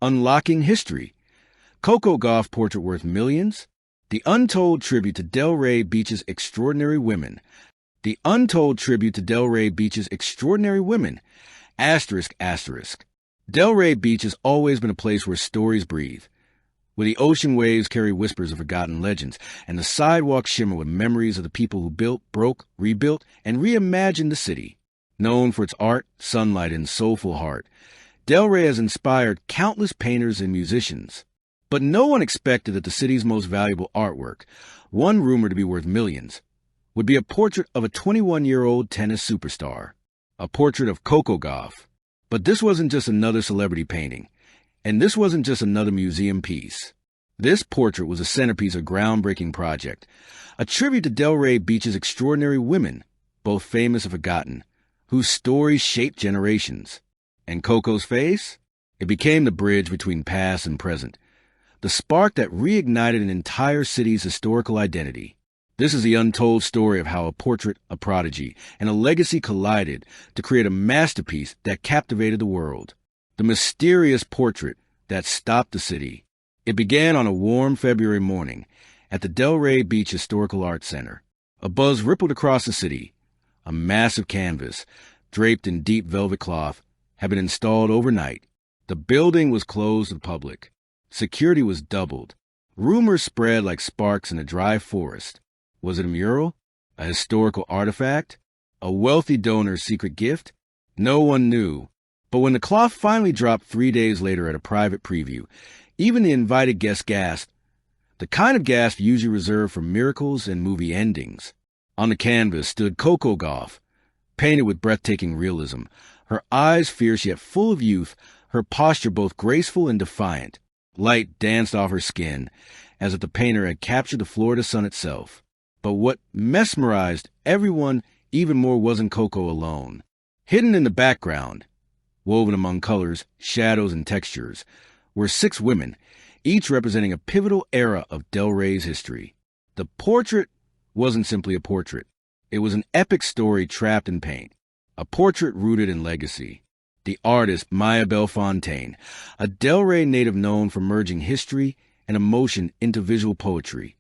Unlocking History. Coco Gauff portrait worth millions. The Untold tribute to Delray Beach's extraordinary women. The Untold tribute to Delray Beach's extraordinary women. Asterisk, asterisk. Delray Beach has always been a place where stories breathe, where the ocean waves carry whispers of forgotten legends, and the sidewalks shimmer with memories of the people who built, broke, rebuilt, and reimagined the city. Known for its art, sunlight, and soulful heart, Delray has inspired countless painters and musicians. But no one expected that the city's most valuable artwork, one rumored to be worth millions, would be a portrait of a 21-year-old tennis superstar, a portrait of Coco Gauff. But this wasn't just another celebrity painting, and this wasn't just another museum piece. This portrait was a centerpiece of a groundbreaking project, a tribute to Delray Beach's extraordinary women, both famous and forgotten, whose stories shaped generations. And Coco's face? It became the bridge between past and present, the spark that reignited an entire city's historical identity. This is the untold story of how a portrait, a prodigy, and a legacy collided to create a masterpiece that captivated the world. The mysterious portrait that stopped the city. It began on a warm February morning at the Delray Beach Historical Arts Center. A buzz rippled across the city. A massive canvas, draped in deep velvet cloth, had been installed overnight. The building was closed to the public. Security was doubled. Rumors spread like sparks in a dry forest. Was it a mural? A historical artifact? A wealthy donor's secret gift? No one knew. But when the cloth finally dropped 3 days later at a private preview, even the invited guests gasped, the kind of gasp usually reserved for miracles and movie endings. On the canvas stood Coco Gauff, painted with breathtaking realism, her eyes fierce yet full of youth, her posture both graceful and defiant. Light danced off her skin, as if the painter had captured the Florida sun itself. But what mesmerized everyone even more wasn't Coco alone. Hidden in the background, woven among colors, shadows, and textures, were 6 women, each representing a pivotal era of Delray's history. The portrait wasn't simply a portrait. It was an epic story trapped in paint, a portrait rooted in legacy. The artist, Maya Bellefontaine, a Delray native known for merging history and emotion into visual poetry,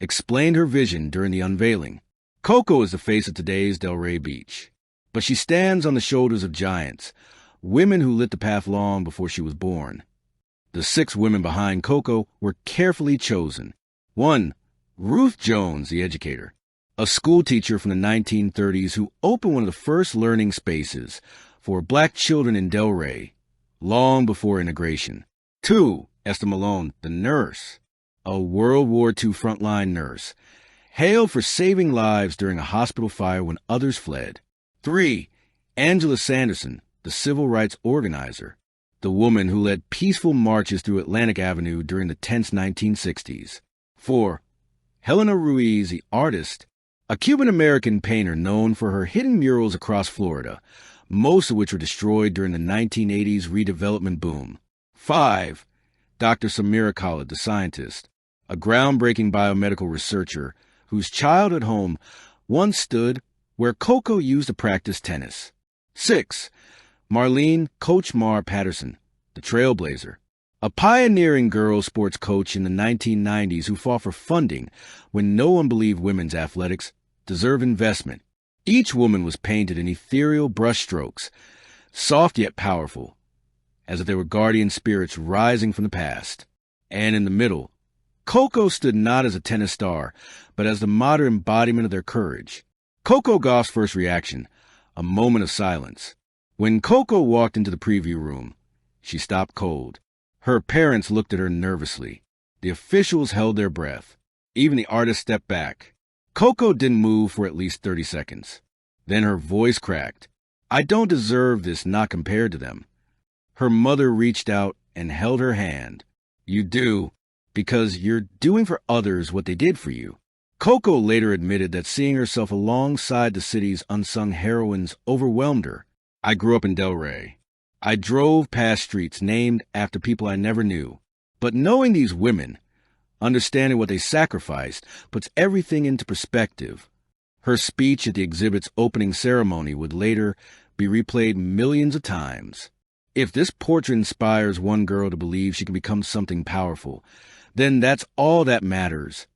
explained her vision during the unveiling. Coco is the face of today's Delray Beach, but she stands on the shoulders of giants, women who lit the path long before she was born. The 6 women behind Coco were carefully chosen. 1. Ruth Jones, the educator, a schoolteacher from the 1930s who opened one of the first learning spaces for Black children in Delray, long before integration. 2. Esther Malone, the nurse, a World War II frontline nurse, hailed for saving lives during a hospital fire when others fled. 3. Angela Sanderson, the civil rights organizer, the woman who led peaceful marches through Atlantic Avenue during the tense 1960s. 4. Helena Ruiz, the artist, a Cuban-American painter known for her hidden murals across Florida, most of which were destroyed during the 1980s redevelopment boom. 5. Dr. Samira Khalid, the scientist, a groundbreaking biomedical researcher whose childhood home once stood where Coco used to practice tennis. 6. Marlene Coach Mar Patterson, the trailblazer, a pioneering girls sports coach in the 1990s who fought for funding when no one believed women's athletics deserved investment. Each woman was painted in ethereal brushstrokes, soft yet powerful, as if they were guardian spirits rising from the past. And in the middle, Coco stood not as a tennis star, but as the modern embodiment of their courage. Coco Gauff's first reaction, a moment of silence. When Coco walked into the preview room, she stopped cold. Her parents looked at her nervously. The officials held their breath. Even the artist stepped back. Coco didn't move for at least 30 seconds. Then her voice cracked. "I don't deserve this, not compared to them." Her mother reached out and held her hand. "You do, because you're doing for others what they did for you." Coco later admitted that seeing herself alongside the city's unsung heroines overwhelmed her. "I grew up in Delray. I drove past streets named after people I never knew. But knowing these women, understanding what they sacrificed, puts everything into perspective." Her speech at the exhibit's opening ceremony would later be replayed millions of times. If this portrait inspires one girl to believe she can become something powerful, then that's all that matters.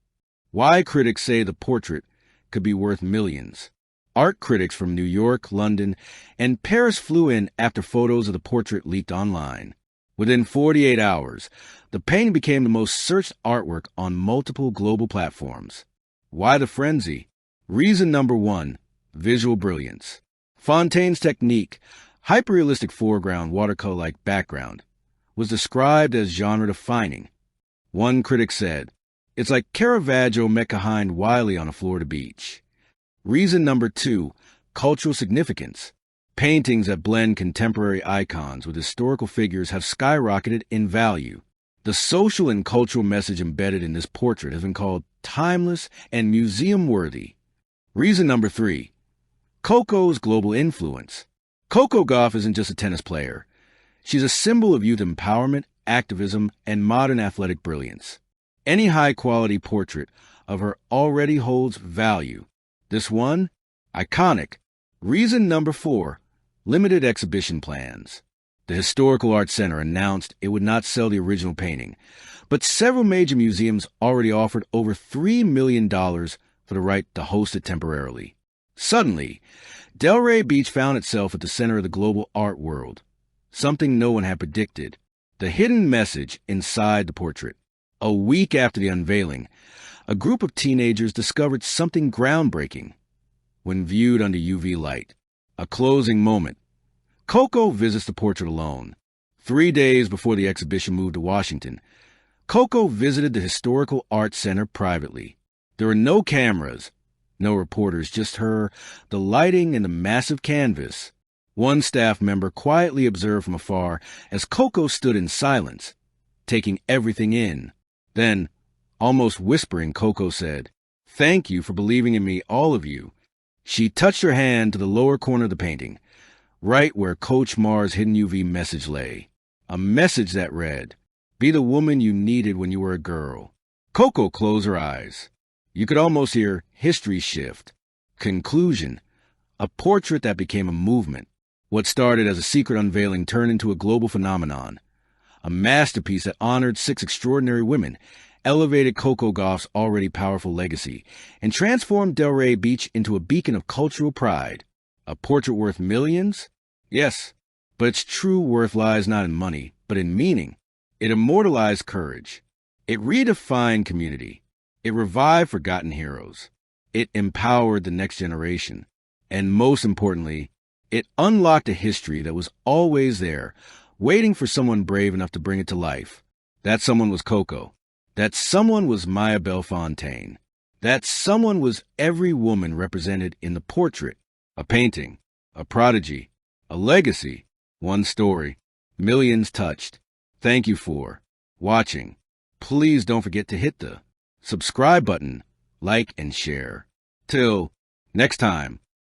Why critics say the portrait could be worth millions. Art critics from New York, London, and Paris flew in after photos of the portrait leaked online. Within 48 hours, the painting became the most searched artwork on multiple global platforms. Why the frenzy? Reason number one, visual brilliance. Fontaine's technique, hyperrealistic foreground, watercolor-like background, was described as genre-defining. One critic said, "It's like Caravaggio met behind Wiley on a Florida beach." Reason number two, cultural significance. Paintings that blend contemporary icons with historical figures have skyrocketed in value. The social and cultural message embedded in this portrait has been called timeless and museum-worthy. Reason number three, Coco's global influence. Coco Gauff isn't just a tennis player. She's a symbol of youth empowerment, activism, and modern athletic brilliance. Any high-quality portrait of her already holds value. This one, iconic. Reason number four, limited exhibition plans. The Historical Arts Center announced it would not sell the original painting, but several major museums already offered over $3 million for the right to host it temporarily. Suddenly, Delray Beach found itself at the center of the global art world, something no one had predicted. The hidden message inside the portrait. A week after the unveiling, a group of teenagers discovered something groundbreaking. When viewed under UV light, a closing moment. Coco visits the portrait alone. 3 days before the exhibition moved to Washington, Coco visited the Historical Arts Center privately. There were no cameras, no reporters, just her, the lighting, and the massive canvas. One staff member quietly observed from afar as Coco stood in silence, taking everything in. Then, almost whispering, Coco said, "Thank you for believing in me, all of you." She touched her hand to the lower corner of the painting, right where Coach Mar's hidden UV message lay. A message that read, "Be the woman you needed when you were a girl." Coco closed her eyes. You could almost hear history shift. Conclusion, a portrait that became a movement. What started as a secret unveiling turned into a global phenomenon. A masterpiece that honored 6 extraordinary women, elevated Coco Gauff's already powerful legacy, and transformed Delray Beach into a beacon of cultural pride. A portrait worth millions? Yes, but its true worth lies not in money, but in meaning. It immortalized courage. It redefined community. It revived forgotten heroes. It empowered the next generation. And most importantly, it unlocked a history that was always there, waiting for someone brave enough to bring it to life. That someone was Coco. That someone was Maya Bellefontaine. That someone was every woman represented in the portrait. A painting, a prodigy, a legacy, one story, millions touched. Thank you for watching. Please don't forget to hit the subscribe button, like, and share. Till next time.